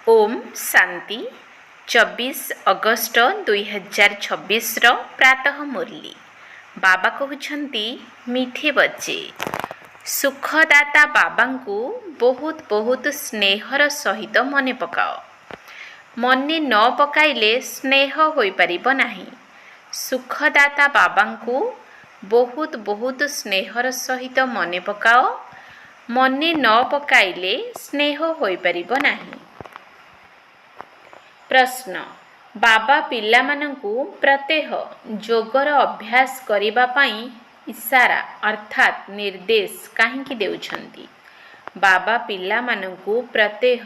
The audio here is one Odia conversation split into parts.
ओम शांति 24 अगस्ट 2026 प्रातः मुरली बाबा कहते मीठे बच्चे सुखदाता बाबा को बहुत बहुत स्नेहर सहित मने पकाओ। मने न पकाइले स्नेह होई परिबो नाही। सुखदाता बाबा को बहुत बहुत स्नेहर सहित मने पकाओ। मने न पकाइले स्नेह होई परिबो नाही। प्रश्न बाबा पिलामानंकु प्रत्यह जोगर अभ्यास करिबा पई इशारा अर्थात निर्देश काहींकी देउछंती। बाबा पिलामानंकु प्रत्यह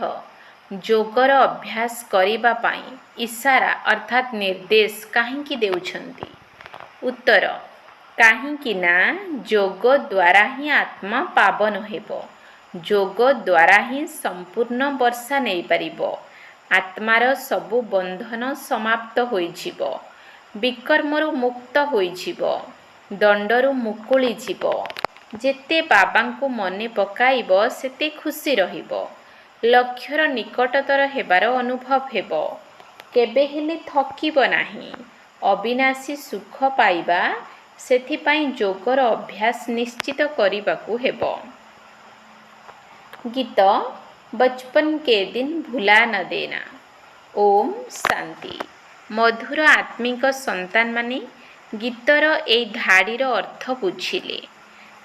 जोगर अभ्यास करिबा पई इशारा अर्थात निर्देश काहींकी देउछंती। उत्तर काहींकी ना जोग द्वारा ही आत्मा पावन हेबो। जोग द्वारा ही संपूर्ण वर्षा नहीं परिबो। आत्मार सबु बंधन समाप्त होइजिबो। विकर्मरु मुक्त होइजिबो। दंडरु मुकुली जिवो। जेते बाबांकु मने पकाइबो सेते खुशी रहिबो। लक्ष्यर निकटतर हेबार अनुभव हेबो। केबे हेले थकिबो नाही। अविनाशी सुख पाइबा सेथिपाई जोगर अभ्यास निश्चित करिबाकु हेबो। गीत बचपन के दिन भुला न देना। ओम शांति। मधुर आत्मिक संतान माने गीतर ए धाड़ीर अर्थ बुझिले।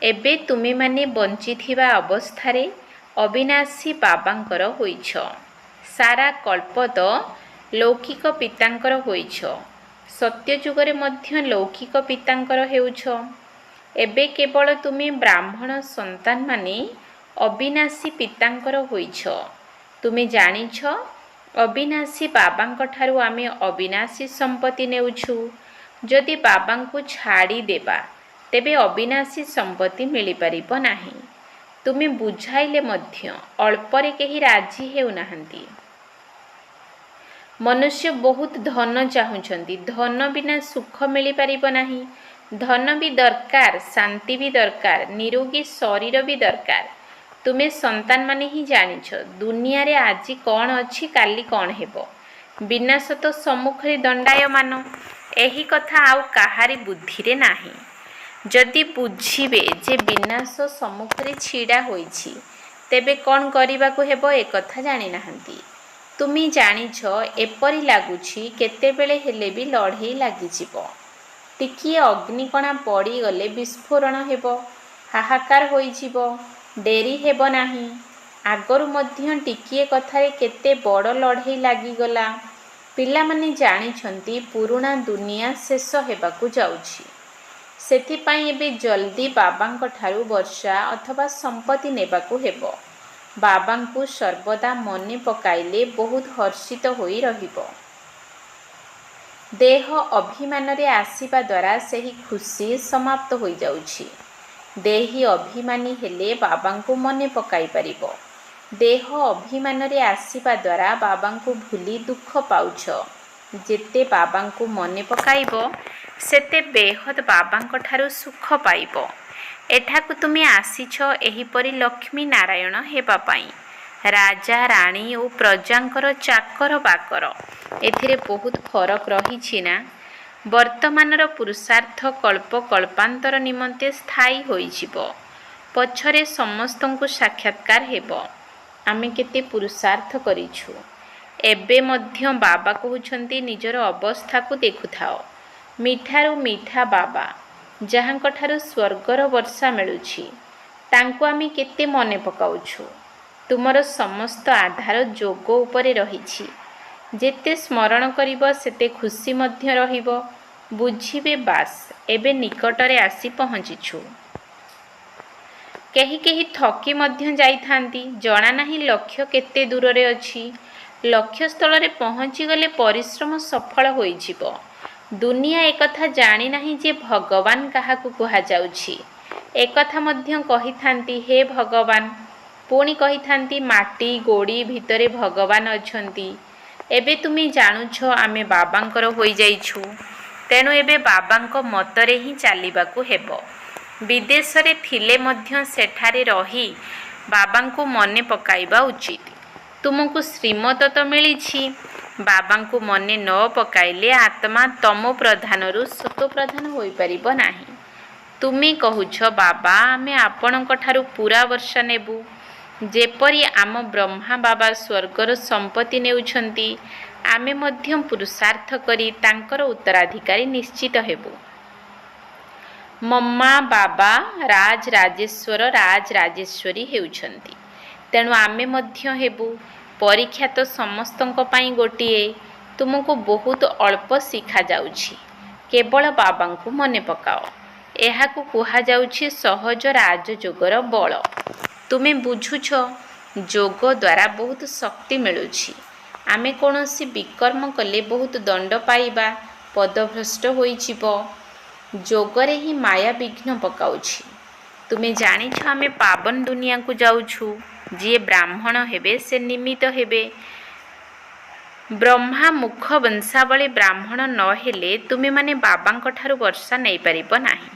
एबे तुमे माने बंचिथिबा अवस्थारे अविनाशी बाबांकर होइछ। सारा कल्प तो लौकिक पितांकर होइछ। सत्यजुगरे मध्य लौकिक पितांकर हेउछ। एबे केवल तुमे ब्राह्मण संतान माने अविनाशी पितांकर होइछ। तुमे जानिछ अविनाशी बाबांक ठारू आमे अविनाशी संपत्ति नेउछु। जदि बाबांकु छाड़ी देबा तेबे अविनाशी संपत्ति मिली परिबो नाही। तुमे बुझाइले मध्य अल्परे केही राजी हेउ नाहंती। मनुष्य बहुत धन चाहुछंती। धन बिना सुख मिली परिबो नाही। धन भी दरकार, शांति भी दरकार, निरोगी शरीर भी दरकार। तुमे संतान माने ही जानिछ दुनिया रे आजी कौन अछि काली कौन हेबो। विनाश तो सम्मुखरे दंडायमान। एही कथा आउ काहारी बुद्धि रे नाही। जदि बुझिबे जे विनाश सम्मुखरे छिड़ा होइछि तेबे कौन करिबाकु हेबो ए कथा जानि नाहंती। तुमी जानिछ एपरि लागुछि केतेबेले हेले भी लढेई लागि जिवो। टिकिए अग्निकणा पड़ी गले विस्फोरण हेबो। हाहाकार होई जिवो। डेरी हेबो नाही। आगरु मध्य टिकिए कथारे केते बड़ लढेई लागिगला। पिलामाने जानिछंती पुरुणा दुनिया शेष हेबाकु जाउछि। सेथिपाई एबे जल्दी बाबांक ठारू वर्षा अथवा संपत्ति नेबाकु हेबो। बाबांकु सर्वदा मने पकाइले बहुत हर्षित होई रहिबो। देह अभिमान रे आसीबा द्वारा सेही खुशी समाप्त होई जाउछि। देही अभिमानी हेले बाबांकु मने पकाई परिबो। देह अभिमान रे आसीबा द्वारा बाबांकु भूली दुख पाउछ। जेते बाबांकु मने पकाइबो सेते बेहद बाबांक ठारू सुख पाइबो। एठाकु तुमे आसीछ एहीपरि लक्ष्मी नारायण हेबा पाई। राजा राणी और प्रजांकर चाकर बाकर एथिरे बहुत फरक रहिछि ना। वर्तमानर पुरुषार्थ कल्प कल्पांतर निमंते स्थायी होइजिबो। पछरे समस्तंकु साक्षात्कार हेबो। आमे केते पुरुषार्थ करिछु। एबे मध्य बाबा कहउछंती निजर अवस्था को देखुथाओ। मिठारू मिठा बाबा जहांक ठारू स्वर्गर वर्षा मिलुछि तांको आमे केते मने पकाउछु। तुमर समस्त आधार जोग उपरे रहिछि। जेते स्मरण करिबो सेते खुशी मध्य रहिबो। बुझिबे बास एबे निकटरे आसी पहुँचिछु। केही केही थकी मध्य जाइथांती। जणा नाही लक्ष्य केते दूररे अछि। लक्ष्य स्थल रे पहुँची गले परिश्रम सफल होइजिबो। दुनिया एकथा जानी नाही जे भगवान काहाकु कुहा जाउछि। एकथा मध्य कहिथांती हे भगवान। पुणी कहिथांती माटी गोड़ी भितरे भगवान अछंती। एबे तुमी जानुछ आमे बाबांकर होई जाइछु। तेणु एबे बाबांक मतरे ही चालिबाकु हेबो। विदेश रे थिले मध्य सेठारे रही बाबांकु मने पकाइबा उचित। ତୁମକୁ ଶ୍ରୀମତ ତ ମିଳିଛି। ବାବାଙ୍କୁ ମନେ ନ ପକାଇଲେ ଆତ୍ମା ତମ ପ୍ରଧାନରୁ ସତ ପ୍ରଧାନ ହୋଇପାରିବ ନାହିଁ। ତୁମେ କହୁଛ ବାବା ଆମେ ଆପଣଙ୍କ ଠାରୁ ପୁରା ବର୍ଷା ନେବୁ। ଯେପରି ଆମ ବ୍ରହ୍ମା ବାବା ସ୍ୱର୍ଗର ସମ୍ପତ୍ତି ନେଉଛନ୍ତି, ଆମେ ମଧ୍ୟ ପୁରୁଷାର୍ଥ କରି ତାଙ୍କର ଉତ୍ତରାଧିକାରୀ ନିଶ୍ଚିତ ହେବୁ। ମମ୍ମା ବାବା ରାଜରାଜେଶ୍ୱର ରାଜରାଜେଶ୍ୱରୀ ହେଉଛନ୍ତି, ତେଣୁ ଆମେ ମଧ୍ୟ ହେବୁ। ପରୀକ୍ଷା ତ ସମସ୍ତଙ୍କ ପାଇଁ ଗୋଟିଏ। ତୁମକୁ ବହୁତ ଅଳ୍ପ ଶିଖାଯାଉଛି। କେବଳ ବାବାଙ୍କୁ ମନେ ପକାଅ। ଏହାକୁ କୁହାଯାଉଛି ସହଜ ରାଜଯୋଗର ବଳ। ତୁମେ ବୁଝୁଛ, ଯୋଗ ଦ୍ୱାରା ବହୁତ ଶକ୍ତି ମିଳୁଛି। ଆମେ କୌଣସି ବିକର୍ମ କଲେ ବହୁତ ଦଣ୍ଡ ପାଇବା, ପଦଭ୍ରଷ୍ଟ ହୋଇଯିବ। ଯୋଗରେ ହିଁ ମାୟା ବିଘ୍ନ ପକାଉଛି। ତୁମେ ଜାଣିଛ ଆମେ ପାବନ ଦୁନିଆକୁ ଯାଉଛୁ। ଯିଏ ବ୍ରାହ୍ମଣ ହେବେ ସେ ନିମିତ୍ତ ହେବେ। ବ୍ରହ୍ମା ମୁଖ ବଂଶାବଳୀ ବ୍ରାହ୍ମଣ ନ ହେଲେ ତୁମେମାନେ ବାବାଙ୍କ ଠାରୁ ବର୍ଷା ନେଇପାରିବ ନାହିଁ।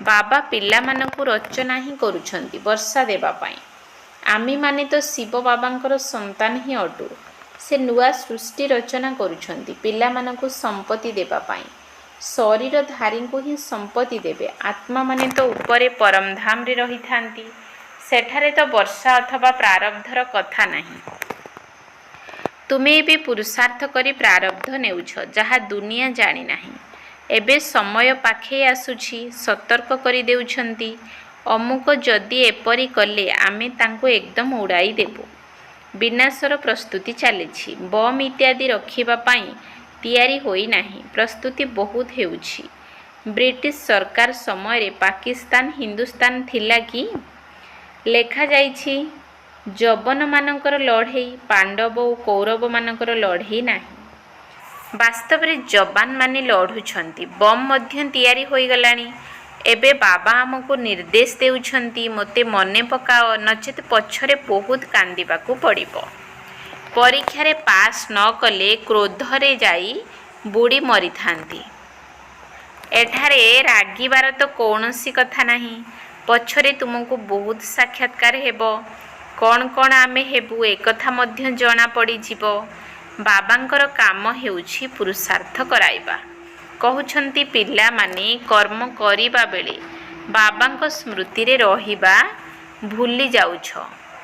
ବାବା ପିଲାମାନଙ୍କୁ ରଚନା ହିଁ କରୁଛନ୍ତି ବର୍ଷା ଦେବା ପାଇଁ। ଆମେମାନେ ତ ଶିବ ବାବାଙ୍କର ସନ୍ତାନ ହିଁ ଅଟୁ। ସେ ନୂଆ ସୃଷ୍ଟି ରଚନା କରୁଛନ୍ତି ପିଲାମାନଙ୍କୁ ସମ୍ପତ୍ତି ଦେବା ପାଇଁ। ଶରୀରଧାରୀଙ୍କୁ ହିଁ ସମ୍ପତ୍ତି ଦେବେ। ଆତ୍ମାମାନେ ତ ଉପରେ ପରମଧାମରେ ରହିଥାନ୍ତି। ସେଠାରେ ତ ବର୍ଷା ଅଥବା ପ୍ରାରବ୍ଧର କଥା ନାହିଁ। ତୁମେ ଏବେ ପୁରୁଷାର୍ଥ କରି ପ୍ରାରବ୍ଧ ନେଉଛ, ଯାହା ଦୁନିଆ ଜାଣିନାହିଁ। ଏବେ ସମୟ ପାଖେଇ ଆସୁଛି। ସତର୍କ କରିଦେଉଛନ୍ତି, ଅମୁକ ଯଦି ଏପରି କଲେ ଆମେ ତାଙ୍କୁ ଏକଦମ ଉଡ଼ାଇ ଦେବୁ। ବିନାଶର ପ୍ରସ୍ତୁତି ଚାଲିଛି। ବମ୍ ଇତ୍ୟାଦି ରଖିବା ପାଇଁ ତିଆରି ହୋଇନାହିଁ। ପ୍ରସ୍ତୁତି ବହୁତ ହେଉଛି। ବ୍ରିଟିଶ ସରକାର ସମୟରେ ପାକିସ୍ତାନ ହିନ୍ଦୁସ୍ତାନ ଥିଲା କି? ଲେଖାଯାଇଛି ଯବନମାନଙ୍କର ଲଢ଼େଇ, ପାଣ୍ଡବ ଓ କୌରବମାନଙ୍କର ଲଢ଼େଇ ନାହିଁ। ବାସ୍ତବରେ ଯବାନମାନେ ଲଢ଼ୁଛନ୍ତି। ବମ୍ ମଧ୍ୟ ତିଆରି ହୋଇଗଲାଣି। ଏବେ ବାବା ଆମକୁ ନିର୍ଦ୍ଦେଶ ଦେଉଛନ୍ତି, ମୋତେ ମନେ ପକାଅ, ନଚେତ ପଛରେ ବହୁତ କାନ୍ଦିବାକୁ ପଡ଼ିବ। ପରୀକ୍ଷାରେ ପାସ୍ ନ କଲେ କ୍ରୋଧରେ ଯାଇ ବୁଡ଼ି ମରିଥାନ୍ତି। ଏଠାରେ ରାଗିବାର ତ କୌଣସି କଥା ନାହିଁ। ପଛରେ ତୁମକୁ ବହୁତ ସାକ୍ଷାତକାର ହେବ। କ'ଣ କ'ଣ ଆମେ ହେବୁ ଏକଥା ମଧ୍ୟ ଜଣାପଡ଼ିଯିବ। ବାବାଙ୍କର କାମ ହେଉଛି ପୁରୁଷାର୍ଥ କରାଇବା। କହୁଛନ୍ତି ପିଲାମାନେ କର୍ମ କରିବା ବେଳେ ବାବାଙ୍କ ସ୍ମୃତିରେ ରହିବା ଭୁଲି ଯାଉଛ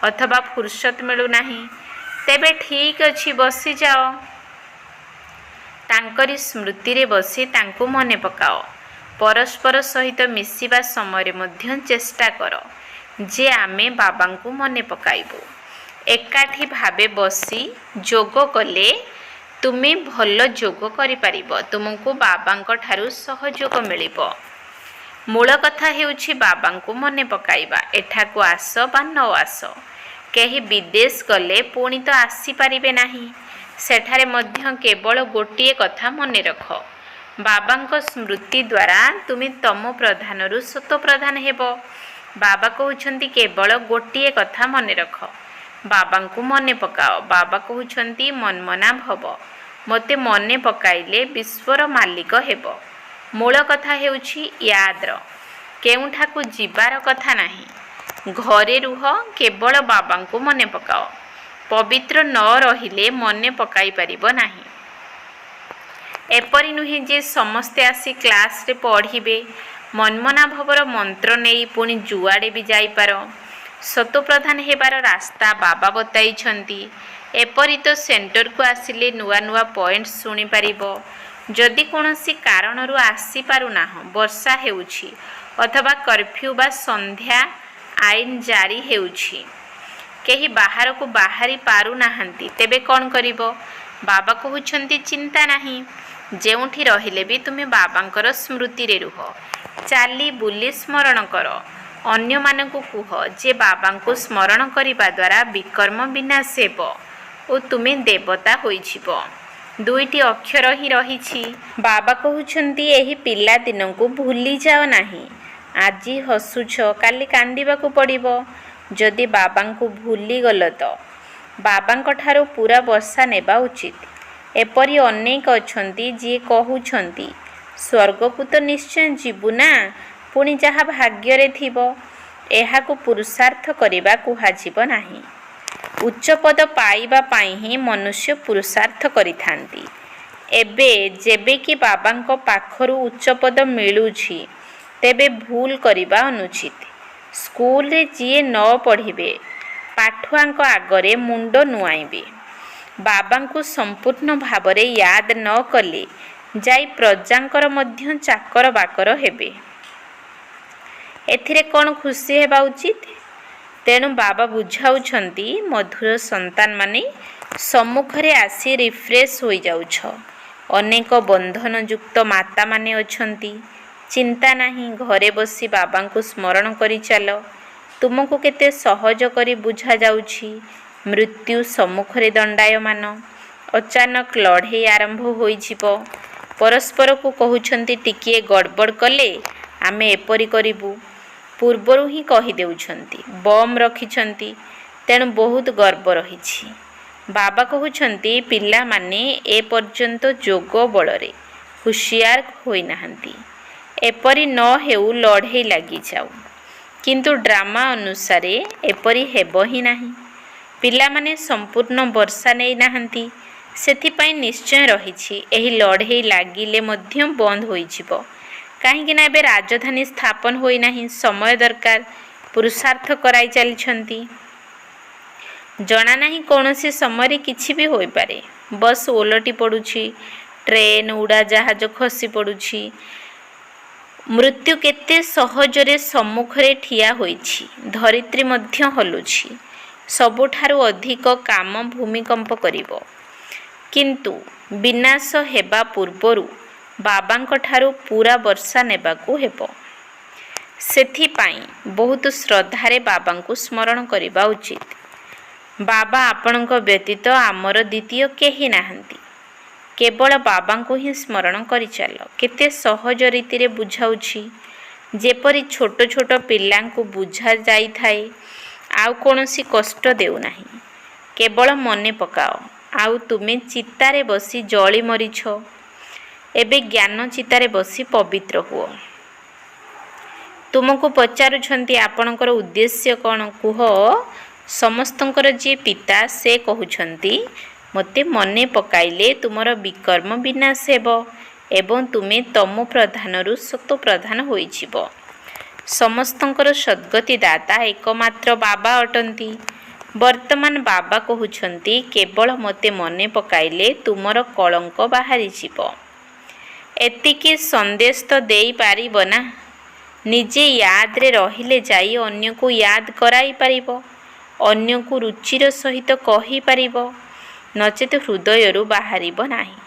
ଅଥବା ଫୁର୍ସତ ମିଳୁନାହିଁ। ତେବେ ଠିକ୍ ଅଛି, ବସିଯାଅ। ତାଙ୍କରି ସ୍ମୃତିରେ ବସି ତାଙ୍କୁ ମନେ ପକାଅ। ପରସ୍ପର ସହିତ ମିଶିବା ସମୟରେ ମଧ୍ୟ ଚେଷ୍ଟା କର ଯେ ଆମେ ବାବାଙ୍କୁ ମନେ ପକାଇବୁ। ଏକାଠି ଭାବେ ବସି ଯୋଗ କଲେ ତୁମେ ଭଲ ଯୋଗ କରିପାରିବ। ତୁମକୁ ବାବାଙ୍କ ଠାରୁ ସହଯୋଗ ମିଳିବ। ମୂଳ କଥା ହେଉଛି ବାବାଙ୍କୁ ମନେ ପକାଇବା। ଏଠାକୁ ଆସ ବା ନ ଆସ। କେହି ବିଦେଶ ଗଲେ ପୁଣି ତ ଆସିପାରିବେ ନାହିଁ। ସେଠାରେ ମଧ୍ୟ କେବଳ ଗୋଟିଏ କଥା ମନେ ରଖ, ବାବାଙ୍କ ସ୍ମୃତି ଦ୍ୱାରା ତୁମେ ତମ ପ୍ରଧାନରୁ ସତ ପ୍ରଧାନ ହେବ। ବାବା କହୁଛନ୍ତି କେବଳ ଗୋଟିଏ କଥା ମନେ ରଖ, ବାବାଙ୍କୁ ମନେ ପକାଅ। ବାବା କହୁଛନ୍ତି ମନ୍ମନା ଭବ, ମୋତେ ମନେ ପକାଇଲେ ବିଶ୍ୱର ମାଲିକ ହେବ। ମୂଳ କଥା ହେଉଛି ୟାଦ୍ର, କେଉଁଠାକୁ ଯିବାର କଥା ନାହିଁ। ଘରେ ରୁହ, କେବଳ ବାବାଙ୍କୁ ମନେ ପକାଅ। ପବିତ୍ର ନ ରହିଲେ ମନେ ପକାଇ ପାରିବ ନାହିଁ। ଏପରି ନୁହେଁ ଯେ ସମସ୍ତେ ଆସି କ୍ଲାସରେ ପଢ଼ିବେ। ମନ୍ମନା ଭବର ମନ୍ତ୍ର ନେଇ ପୁଣି ଯୁଆଡ଼େ ବି ଯାଇପାର। ସତପ୍ରଧାନ ହେବାର ରାସ୍ତା ବାବା ବତାଇଛନ୍ତି। ଏପରି ତ ସେଣ୍ଟରକୁ ଆସିଲେ ନୂଆ ନୂଆ ପଏଣ୍ଟ ଶୁଣିପାରିବ। ଯଦି କୌଣସି କାରଣରୁ ଆସିପାରୁନାହଁ, ବର୍ଷା ହେଉଛି ଅଥବା କର୍ଫ୍ୟୁ ବା ସନ୍ଧ୍ୟା ଆଇନ ଜାରି ହେଉଛି, କେହି ବାହାରକୁ ବାହାରି ପାରୁନାହାନ୍ତି, ତେବେ କ'ଣ କରିବ? ବାବା କହୁଛନ୍ତି ଚିନ୍ତା ନାହିଁ। ଯେଉଁଠି ରହିଲେ ବି ତୁମେ ବାବାଙ୍କର ସ୍ମୃତିରେ ରୁହ। ଚାଲି ବୁଲି ସ୍ମରଣ କର। ଅନ୍ୟମାନଙ୍କୁ କୁହ ଯେ ବାବାଙ୍କୁ ସ୍ମରଣ କରିବା ଦ୍ୱାରା ବିକର୍ମ ବିନାଶ ହେବ ଓ ତୁମେ ଦେବତା ହୋଇଯିବ। ଦୁଇଟି ଅକ୍ଷର ହିଁ ରହିଛି। ବାବା କହୁଛନ୍ତି ଏହି ପିଲାଦିନକୁ ଭୁଲି ଯାଅ ନାହିଁ। ଆଜି ହସୁଛ, କାଲି କାନ୍ଦିବାକୁ ପଡ଼ିବ। ଯଦି ବାବାଙ୍କୁ ଭୁଲିଗଲ ତ ବାବାଙ୍କ ଠାରୁ ପୁରା ବର୍ଷା ନେବା ଉଚିତ। ଏପରି ଅନେକ ଅଛନ୍ତି ଯିଏ କହୁଛନ୍ତି ସ୍ୱର୍ଗକୁ ତ ନିଶ୍ଚୟ ଯିବୁ ନା, ପୁଣି ଯାହା ଭାଗ୍ୟରେ ଥିବ। ଏହାକୁ ପୁରୁଷାର୍ଥ କରିବା କୁହାଯିବ ନାହିଁ। ଉଚ୍ଚପଦ ପାଇବା ପାଇଁ ହିଁ ମନୁଷ୍ୟ ପୁରୁଷାର୍ଥ କରିଥାନ୍ତି। ଏବେ ଯେବେ କି ବାବାଙ୍କ ପାଖରୁ ଉଚ୍ଚପଦ ମିଳୁଛି, ତେବେ ଭୁଲ କରିବା ଅନୁଚିତ। ସ୍କୁଲରେ ଯିଏ ନ ପଢ଼ିବେ, ପାଠୁଆଙ୍କ ଆଗରେ ମୁଣ୍ଡ ନୁଆଇବେ। ବାବାଙ୍କୁ ସମ୍ପୂର୍ଣ୍ଣ ଭାବରେ ୟାଦ ନ କଲେ ଯାଇ ପ୍ରଜାଙ୍କର ମଧ୍ୟ ଚାକର ବାକର ହେବେ। ଏଥିରେ କ'ଣ ଖୁସି ହେବା ଉଚିତ? ତେଣୁ ବାବା ବୁଝାଉଛନ୍ତି, ମଧୁର ସନ୍ତାନମାନେ, ସମ୍ମୁଖରେ ଆସି ରିଫ୍ରେଶ ହୋଇଯାଉଛ। ଅନେକ ବନ୍ଧନଯୁକ୍ତ ମାତାମାନେ ଅଛନ୍ତି। ଚିନ୍ତା ନାହିଁ, ଘରେ ବସି ବାବାଙ୍କୁ ସ୍ମରଣ କରି ଚାଲ। ତୁମକୁ କେତେ ସହଜ କରି ବୁଝାଯାଉଛି। ମୃତ୍ୟୁ ସମ୍ମୁଖରେ ଦଣ୍ଡାୟମାନ। ଅଚାନକ ଲଢ଼େଇ ଆରମ୍ଭ ହୋଇଯିବ। ପରସ୍ପରକୁ କହୁଛନ୍ତି, ଟିକିଏ ଗଡ଼ବଡ଼ କଲେ ଆମେ ଏପରି କରିବୁ। ପୂର୍ବରୁ ହିଁ କହିଦେଉଛନ୍ତି। ବମ୍ ରଖିଛନ୍ତି, ତେଣୁ ବହୁତ ଗର୍ବ ରହିଛି। ବାବା କହୁଛନ୍ତି, ପିଲାମାନେ ଏପର୍ଯ୍ୟନ୍ତ ଯୋଗ ବଳରେ ହୁସିଆର ହୋଇନାହାନ୍ତି। ଏପରି ନ ହେଉ, ଲଢ଼େଇ ଲାଗିଯାଉ। କିନ୍ତୁ ଡ୍ରାମା ଅନୁସାରେ ଏପରି ହେବ ହିଁ ନାହିଁ। ପିଲାମାନେ ସମ୍ପୂର୍ଣ୍ଣ ବର୍ଷା ନେଇନାହାନ୍ତି। ସେଥିପାଇଁ ନିଶ୍ଚୟ ରହିଛି। ଏହି ଲଢ଼େଇ ଲାଗିଲେ ମଧ୍ୟ ବନ୍ଦ ହୋଇଯିବ। କାହିଁକିନା ଏବେ ରାଜଧାନୀ ସ୍ଥାପନ ହୋଇନାହିଁ। ସମୟ ଦରକାର। ପୁରୁଷାର୍ଥ କରାଇ ଚାଲିଛନ୍ତି। ଜଣାନାହିଁ କୌଣସି ସମୟରେ କିଛି ବି ହୋଇପାରେ। ବସ୍ ଓଲଟି ପଡ଼ୁଛି, ଟ୍ରେନ୍, ଉଡ଼ାଜାହାଜ ଖସି ପଡ଼ୁଛି। ମୃତ୍ୟୁ କେତେ ସହଜରେ ସମ୍ମୁଖରେ ଠିଆ ହୋଇଛି। ଧରିତ୍ରୀ ମଧ୍ୟ ହଲୁଛି। ସବୁଠାରୁ ଅଧିକ କାମ ଭୂମିକମ୍ପ କରିବ। କିନ୍ତୁ ବିନାଶ ହେବା ପୂର୍ବରୁ ବାବାଙ୍କଠାରୁ ପୂରା ବର୍ଷା ନେବାକୁ ହେବ। ସେଥିପାଇଁ ବହୁତ ଶ୍ରଦ୍ଧାରେ ବାବାଙ୍କୁ ସ୍ମରଣ କରିବା ଉଚିତ। ବାବା ଆପଣଙ୍କ ବ୍ୟତୀତ ଆମର ଦ୍ୱିତୀୟ କେହି ନାହାନ୍ତି। କେବଳ ବାବାଙ୍କୁ ହିଁ ସ୍ମରଣ କରିଚାଲ। କେତେ ସହଜ ରୀତିରେ ବୁଝାଉଛି। ଯେପରି ଛୋଟ ଛୋଟ ପିଲାଙ୍କୁ ବୁଝାଯାଇଥାଏ। ଆଉ କୌଣସି କଷ୍ଟ ଦେଉନାହିଁ। କେବଳ ମନେ ପକାଅ, ଆଉ ତୁମେ ଚିତାରେ ବସି ଜଳି ମରିଛ। ଏବେ ଜ୍ଞାନ ଚିତାରେ ବସି ପବିତ୍ର ହୁଅ। ତୁମକୁ ପଚାରୁଛନ୍ତି, ଆପଣଙ୍କର ଉଦ୍ଦେଶ୍ୟ କ'ଣ? କୁହ। ସମସ୍ତଙ୍କର ଯିଏ ପିତା, ସେ କହୁଛନ୍ତି, ମୋତେ ମନେ ପକାଇଲେ ତୁମର ବିକର୍ମ ବିନାଶ ହେବ ଏବଂ ତୁମେ ତମୋ ପ୍ରଧାନରୁ ସତୋ ପ୍ରଧାନ ହୋଇଯିବ। ସମସ୍ତଙ୍କର ସଦ୍ଗତି ଦାତା ଏକମାତ୍ର ବାବା ଅଟନ୍ତି। ବର୍ତ୍ତମାନ ବାବା କହୁଛନ୍ତି, କେବଳ ମୋତେ ମନେ ପକାଇଲେ ତୁମର କଳଙ୍କ ବାହାରିଯିବ। ଏତିକି ସନ୍ଦେଶ ତ ଦେଇପାରିବ ନା? ନିଜେ ୟାଦରେ ରହିଲେ ଯାଇ ଅନ୍ୟକୁ ୟାଦ କରାଇ ପାରିବ। ଅନ୍ୟକୁ ରୁଚିର ସହିତ କହିପାରିବ। ନଚେତ ହୃଦୟରୁ ବାହାରିବ ନାହିଁ।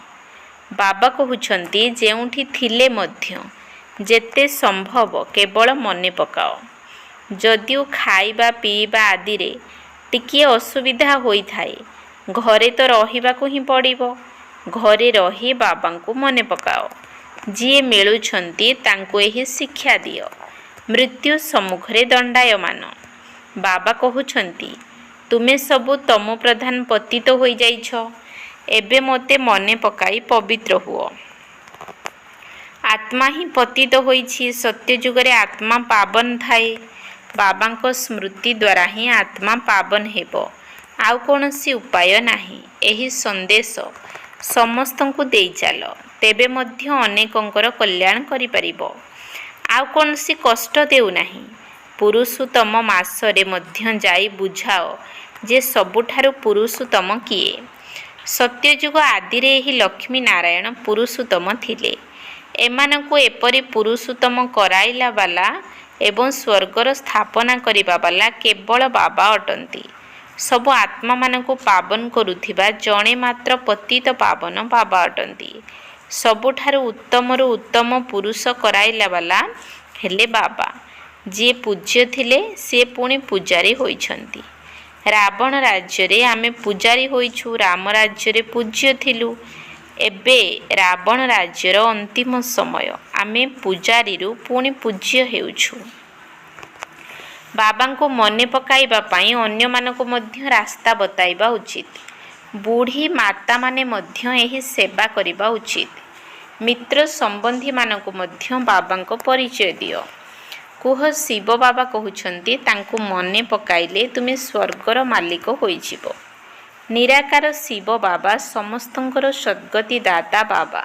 ବାବା କହୁଛନ୍ତି, ଯେଉଁଠି ଥିଲେ ମଧ୍ୟ ଯେତେ ସମ୍ଭବ କେବଳ ମନେ ପକାଅ। ଯଦିଓ ଖାଇବା ପିଇବା ଆଦିରେ ଟିକିଏ ଅସୁବିଧା ହୋଇଥାଏ, ଘରେ ତ ରହିବାକୁ ହିଁ ପଡ଼ିବ। ଘରେ ରହି ବାବାଙ୍କୁ ମନେ ପକାଅ। ଯିଏ ମିଳୁଛନ୍ତି ତାଙ୍କୁ ଏହି ଶିକ୍ଷା ଦିଅ। ମୃତ୍ୟୁ ସମ୍ମୁଖରେ ଦଣ୍ଡାୟମାନ। ବାବା କହୁଛନ୍ତି, ତୁମେ ସବୁ ତମୋ ପ୍ରଧାନ ପତିତ ହୋଇଯାଇଛ। ଏବେ ମୋତେ ମନେ ପକାଇ ପବିତ୍ର ହୁଅ। ଆତ୍ମା ହିଁ ପତିତ ହୋଇଛି। ସତ୍ୟଯୁଗରେ ଆତ୍ମା ପାବନ ଥାଏ। ବାବାଙ୍କ ସ୍ମୃତି ଦ୍ୱାରା ହିଁ ଆତ୍ମା ପାବନ ହେବ। ଆଉ କୌଣସି ଉପାୟ ନାହିଁ। ଏହି ସନ୍ଦେଶ ସମସ୍ତଙ୍କୁ ଦେଇଚାଲ। ତେବେ ମଧ୍ୟ ଅନେକଙ୍କର କଲ୍ୟାଣ କରିପାରିବ। ଆଉ କୌଣସି କଷ୍ଟ ଦେଉନାହିଁ। ପୁରୁଷୋତ୍ତମ ମାସରେ ମଧ୍ୟ ଯାଇ ବୁଝାଅ ଯେ ସବୁଠାରୁ ପୁରୁଷୋତ୍ତମ କିଏ। ସତ୍ୟଯୁଗ ଆଦିରେ ଏହି ଲକ୍ଷ୍ମୀ ନାରାୟଣ ପୁରୁଷୋତ୍ତମ ଥିଲେ। ଏମାନଙ୍କୁ ଏପରି ପୁରୁଷୋତ୍ତମ କରାଇଲା ବାଲା ଏବଂ ସ୍ୱର୍ଗର ସ୍ଥାପନା କରିବା ବାଲା କେବଳ ବାବା ଅଟନ୍ତି। ସବୁ ଆତ୍ମାମାନଙ୍କୁ ପାବନ କରୁଥିବା ଜଣେ ମାତ୍ର ପତିତ ପାବନ ବାବା ଅଟନ୍ତି। ସବୁଠାରୁ ଉତ୍ତମରୁ ଉତ୍ତମ ପୁରୁଷ କରାଇଲା ବାଲା ହେଲେ ବାବା। ଯିଏ ପୂଜ୍ୟ ଥିଲେ, ସିଏ ପୁଣି ପୂଜାରୀ ହୋଇଛନ୍ତି। ରାବଣ ରାଜ୍ୟରେ ଆମେ ପୂଜାରୀ ହୋଇଛୁ। ରାମ ରାଜ୍ୟରେ ପୂଜ୍ୟ ଥିଲୁ। ଏବେ ରାବଣ ରାଜ୍ୟର ଅନ୍ତିମ ସମୟ। ଆମେ ପୂଜାରୀରୁ ପୁଣି ପୂଜ୍ୟ ହେଉଛୁ। ବାବାଙ୍କୁ ମନେ ପକାଇବା ପାଇଁ ଅନ୍ୟମାନଙ୍କୁ ମଧ୍ୟ ରାସ୍ତା ବତାଇବା ଉଚିତ। ବୁଢ଼ୀ ମାତାମାନେ ମଧ୍ୟ ଏହି ସେବା କରିବା ଉଚିତ। ମିତ୍ର ସମ୍ବନ୍ଧୀମାନଙ୍କୁ ମଧ୍ୟ ବାବାଙ୍କ ପରିଚୟ ଦିଅ। କୁହ ଶିବ ବାବା କହୁଛନ୍ତି ତାଙ୍କୁ ମନେ ପକାଇଲେ ତୁମେ ସ୍ୱର୍ଗର ମାଲିକ ହୋଇଯିବ। ନିରାକାର ଶିବ ବାବା ସମସ୍ତଙ୍କର ସଦ୍ଗତି ଦାତା ବାବା।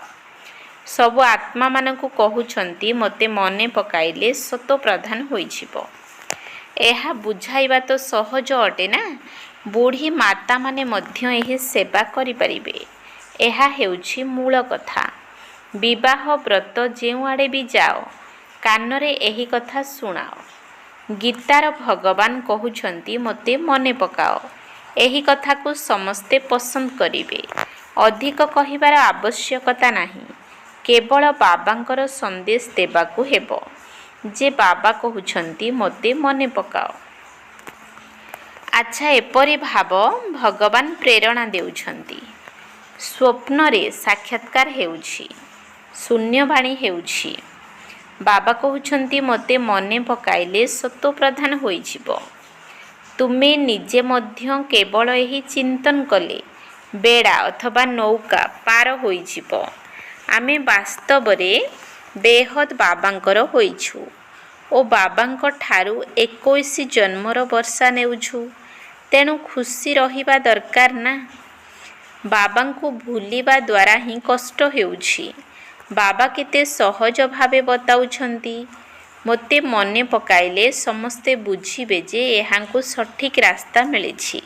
ସବୁ ଆତ୍ମାମାନଙ୍କୁ କହୁଛନ୍ତି ମୋତେ ମନେ ପକାଇଲେ ସତ ପ୍ରଧାନ ହୋଇଯିବ। ଏହା ବୁଝାଇବା ତ ସହଜ ଅଟେ ନା। ବୁଢ଼ୀ ମାତାମାନେ ମଧ୍ୟ ଏହି ସେବା କରିପାରିବେ। ଏହା ହେଉଛି ମୂଳ କଥା। ବିବାହ ବ୍ରତ ଯେଉଁଆଡ଼େ ବି ଯାଅ କାନରେ ଏହି କଥା ଶୁଣାଅ। ଗୀତାର ଭଗବାନ କହୁଛନ୍ତି ମୋତେ ମନେ ପକାଅ। ଏହି କଥାକୁ ସମସ୍ତେ ପସନ୍ଦ କରିବେ। ଅଧିକ କହିବାର ଆବଶ୍ୟକତା ନାହିଁ। କେବଳ ବାବାଙ୍କର ସନ୍ଦେଶ ଦେବାକୁ ହେବ ଯେ ବାବା କହୁଛନ୍ତି ମୋତେ ମନେ ପକାଅ। ଆଚ୍ଛା, ଏପରି ଭାବ ଭଗବାନ ପ୍ରେରଣା ଦେଉଛନ୍ତି। ସ୍ୱପ୍ନରେ ସାକ୍ଷାତକାର ହେଉଛି, ଶୂନ୍ୟବାଣୀ ହେଉଛି। ବାବା କହୁଛନ୍ତି ମୋତେ ମନେ ପକାଇଲେ ସତ ପ୍ରଧାନ ହୋଇଯିବ। ତୁମେ ନିଜେ ମଧ୍ୟ କେବଳ ଏହି ଚିନ୍ତନ କଲେ ବେଡ଼ା ଅଥବା ନୌକା ପାର ହୋଇଯିବ। ଆମେ ବାସ୍ତବରେ ବେହଦ ବାବାଙ୍କର ହୋଇଛୁ ଓ ବାବାଙ୍କ ଠାରୁ 21 ଜନ୍ମର ବର୍ଷା ନେଉଛୁ। ତେଣୁ ଖୁସି ରହିବା ଦରକାର ନା। ବାବାଙ୍କୁ ଭୁଲିବା ଦ୍ୱାରା ହିଁ କଷ୍ଟ ହେଉଛି। ବାବା କେତେ ସହଜ ଭାବେ ବତାଉଛନ୍ତି। ମୋତେ ମନେ ପକାଇଲେ ସମସ୍ତେ ବୁଝିବେ ଯେ ଏହାଙ୍କୁ ସଠିକ୍ ରାସ୍ତା ମିଳିଛି।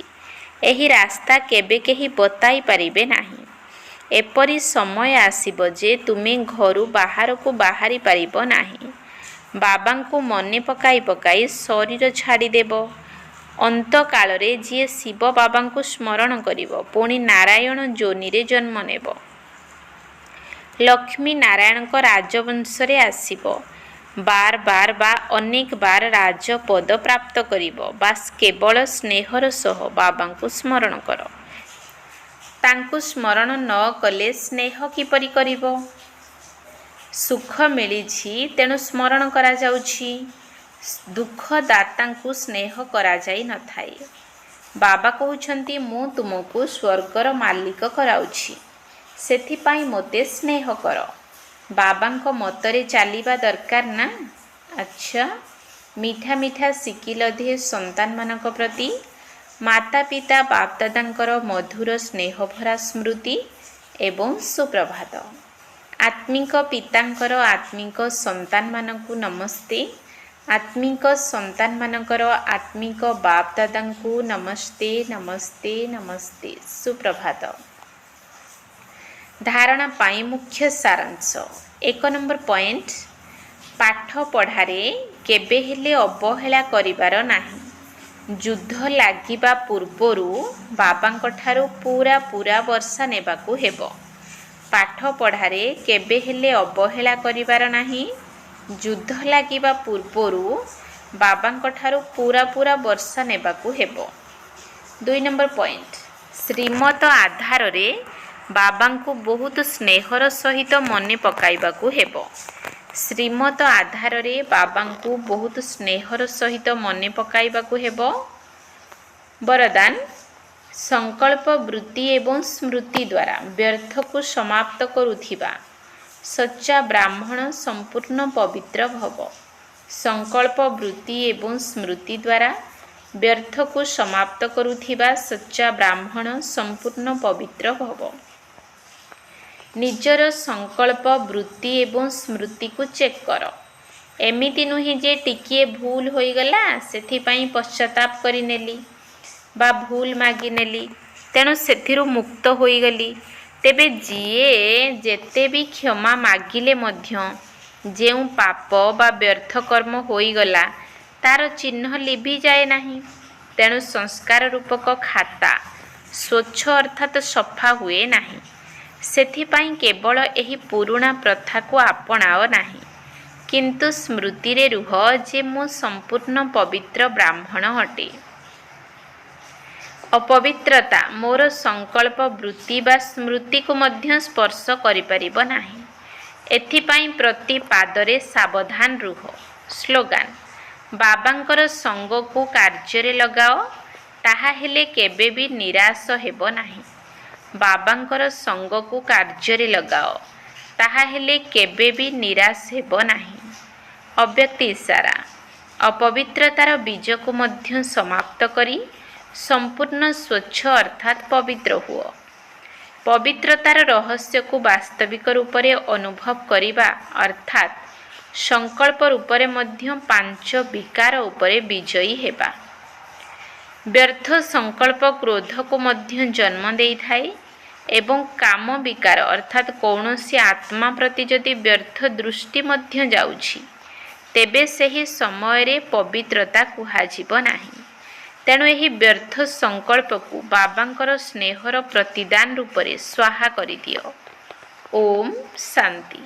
ଏହି ରାସ୍ତା କେବେ କେହି ବତାଇ ପାରିବେ ନାହିଁ। ଏପରି ସମୟ ଆସିବ ଯେ ତୁମେ ଘରୁ ବାହାରକୁ ବାହାରି ପାରିବ ନାହିଁ। ବାବାଙ୍କୁ ମନେ ପକାଇ ପକାଇ ଶରୀର ଛାଡ଼ିଦେବ। ଅନ୍ତକାଳରେ ଯିଏ ଶିବ ବାବାଙ୍କୁ ସ୍ମରଣ କରିବ ପୁଣି ନାରାୟଣ ଯୋନିରେ ଜନ୍ମ ନେବ। ଲକ୍ଷ୍ମୀ ନାରାୟଣଙ୍କ ରାଜବଂଶରେ ଆସିବ। ବାର ବାର ବା ଅନେକ ବାର ରାଜପଦ ପ୍ରାପ୍ତ କରିବ। ବାସ୍ କେବଳ ସ୍ନେହର ସହ ବାବାଙ୍କୁ ସ୍ମରଣ କର। ତାଙ୍କୁ ସ୍ମରଣ ନ କଲେ ସ୍ନେହ କିପରି କରିବ? ସୁଖ ମିଳିଛି ତେଣୁ ସ୍ମରଣ କରାଯାଉଛି। ଦୁଃଖଦାତାଙ୍କୁ ସ୍ନେହ କରାଯାଇ ନଥାଏ। ବାବା କହୁଛନ୍ତି ମୁଁ ତୁମକୁ ସ୍ୱର୍ଗର ମାଲିକ କରାଉଛି। ସେଥିପାଇଁ ମୋତେ ସ୍ନେହ କର। ବାବାଙ୍କ ମତରେ ଚାଲିବା ଦରକାର ନା। ଆଚ୍ଛା, ମିଠା ମିଠା ଶିକିଲ ଦିଏ ସନ୍ତାନମାନଙ୍କ ପ୍ରତି। ମାତା ପିତା ବାପଦାଦାଙ୍କର ମଧୁର ସ୍ନେହଭରା ସ୍ମୃତି ଏବଂ ସୁପ୍ରଭାତ। ଆତ୍ମିକ ପିତାଙ୍କର ଆତ୍ମିକ ସନ୍ତାନମାନଙ୍କୁ ନମସ୍ତେ। ଆତ୍ମିକ ସନ୍ତାନମାନଙ୍କର ଆତ୍ମିକ ବାପଦାଦାଙ୍କୁ ନମସ୍ତେ ନମସ୍ତେ ନମସ୍ତେ। ସୁପ୍ରଭାତ। ଧାରଣା ପାଇଁ ମୁଖ୍ୟ ସାରାଂଶ। 1 ନମ୍ବର ପଏଣ୍ଟ, ପାଠ ପଢ଼ାରେ କେବେ ହେଲେ ଅବହେଳା କରିବାର ନାହିଁ। ଯୁଦ୍ଧ ଲାଗିବା ପୂର୍ବରୁ ବାବାଙ୍କଠାରୁ ପୂରା ବର୍ଷା ନେବାକୁ ହେବ। ପାଠ ପଢ଼ାରେ କେବେ ହେଲେ ଅବହେଳା କରିବାର ନାହିଁ। ଯୁଦ୍ଧ ଲାଗିବା ପୂର୍ବରୁ ବାବାଙ୍କଠାରୁ ପୂରା ବର୍ଷା ନେବାକୁ ହେବ। 2 ନମ୍ବର ପଏଣ୍ଟ, ଶ୍ରୀମତ ଆଧାରରେ ବାବାଙ୍କୁ ବହୁତ ସ୍ନେହର ସହିତ ମନେ ପକାଇବାକୁ ହେବ। ଶ୍ରୀମତ ଆଧାରରେ ବାବାଙ୍କୁ ବହୁତ ସ୍ନେହର ସହିତ ମନେ ପକାଇବାକୁ ହେବ। ବରଦାନ, ସଂକଳ୍ପ ବୃତ୍ତି ଏବଂ ସ୍ମୃତି ଦ୍ୱାରା ବ୍ୟର୍ଥକୁ ସମାପ୍ତ କରୁଥିବା ସଚ୍ଚା ବ୍ରାହ୍ମଣ ସମ୍ପୂର୍ଣ୍ଣ ପବିତ୍ର ଭବ। ସଂକଳ୍ପ ବୃତ୍ତି ଏବଂ ସ୍ମୃତି ଦ୍ୱାରା ବ୍ୟର୍ଥକୁ ସମାପ୍ତ କରୁଥିବା ସଚ୍ଚା ବ୍ରାହ୍ମଣ ସମ୍ପୂର୍ଣ୍ଣ ପବିତ୍ର ଭବ। ନିଜର ସଂକଳ୍ପ ବୃତ୍ତି ଏବଂ ସ୍ମୃତିକୁ ଚେକ୍ କର। ଏମିତି ନୁହେଁ ଯେ ଟିକିଏ ଭୁଲ ହୋଇଗଲା ସେଥିପାଇଁ ପଶ୍ଚାତାପ କରିନେଲି ବା ଭୁଲ ମାଗିନେଲି ତେଣୁ ସେଥିରୁ ମୁକ୍ତ ହୋଇଗଲି। ତେବେ ଯିଏ ଯେତେ ବି କ୍ଷମା ମାଗିଲେ ମଧ୍ୟ ଯେଉଁ ପାପ ବା ବ୍ୟର୍ଥ କର୍ମ ହୋଇଗଲା ତାର ଚିହ୍ନ ଲିଭିଯାଏ ନାହିଁ। ତେଣୁ ସଂସ୍କାର ରୂପକ ଖାତା ସ୍ୱଚ୍ଛ ଅର୍ଥାତ୍ ସଫା ହୁଏ ନାହିଁ। ସେଥିପାଇଁ କେବଳ ଏହି ପୁରୁଣା ପ୍ରଥାକୁ ଆପଣାଅ ନାହିଁ, କିନ୍ତୁ ସ୍ମୃତିରେ ରୁହ ଯେ ମୁଁ ସମ୍ପୂର୍ଣ୍ଣ ପବିତ୍ର ବ୍ରାହ୍ମଣ ଅଟେ। ଅପବିତ୍ରତା ମୋର ସଂକଳ୍ପ ବୃତ୍ତି ବା ସ୍ମୃତିକୁ ମଧ୍ୟ ସ୍ପର୍ଶ କରିପାରିବ ନାହିଁ। ଏଥିପାଇଁ ପ୍ରତି ପାଦରେ ସାବଧାନ ରୁହ। ସ୍ଲୋଗାନ, ବାବାଙ୍କର ସଙ୍ଗକୁ କାର୍ଯ୍ୟରେ ଲଗାଅ, ତାହା ହେଲେ କେବେ ବି ନିରାଶ ହେବ ନାହିଁ। ବାବାଙ୍କର ସଙ୍ଗକୁ କାର୍ଯ୍ୟରେ ଲଗାଅ, ତାହା ହେଲେ କେବେ ବି ନିରାଶ ହେବ ନାହିଁ। ଅବ୍ୟକ୍ତ ଇସାରା, ଅପବିତ୍ରତାର ବୀଜକୁ ମଧ୍ୟ ସମାପ୍ତ କରି ସମ୍ପୂର୍ଣ୍ଣ ସ୍ୱଚ୍ଛ ଅର୍ଥାତ୍ ପବିତ୍ର ହୁଅ। ପବିତ୍ରତାର ରହସ୍ୟକୁ ବାସ୍ତବିକ ରୂପରେ ଅନୁଭବ କରିବା ଅର୍ଥାତ୍ ସଂକଳ୍ପ ରୂପରେ ମଧ୍ୟ 5 ବିକାର ଉପରେ ବିଜୟୀ ହେବା। ବ୍ୟର୍ଥ ସଂକଳ୍ପ କ୍ରୋଧକୁ ମଧ୍ୟ ଜନ୍ମ ଦେଇଥାଏ ଏବଂ କାମ ବିକାର ଅର୍ଥାତ୍ କୌଣସି ଆତ୍ମା ପ୍ରତି ଯଦି ବ୍ୟର୍ଥ ଦୃଷ୍ଟି ମଧ୍ୟ ଯାଉଛି ତେବେ ସେହି ସମୟରେ ପବିତ୍ରତା କୁହାଯିବ ନାହିଁ। ତେଣୁ ଏହି ବ୍ୟର୍ଥ ସଂକଳ୍ପକୁ ବାବାଙ୍କର ସ୍ନେହର ପ୍ରତିଦାନ ରୂପରେ ସ୍ୱାହା କରିଦିଅ। ଓମ୍ ଶାନ୍ତି।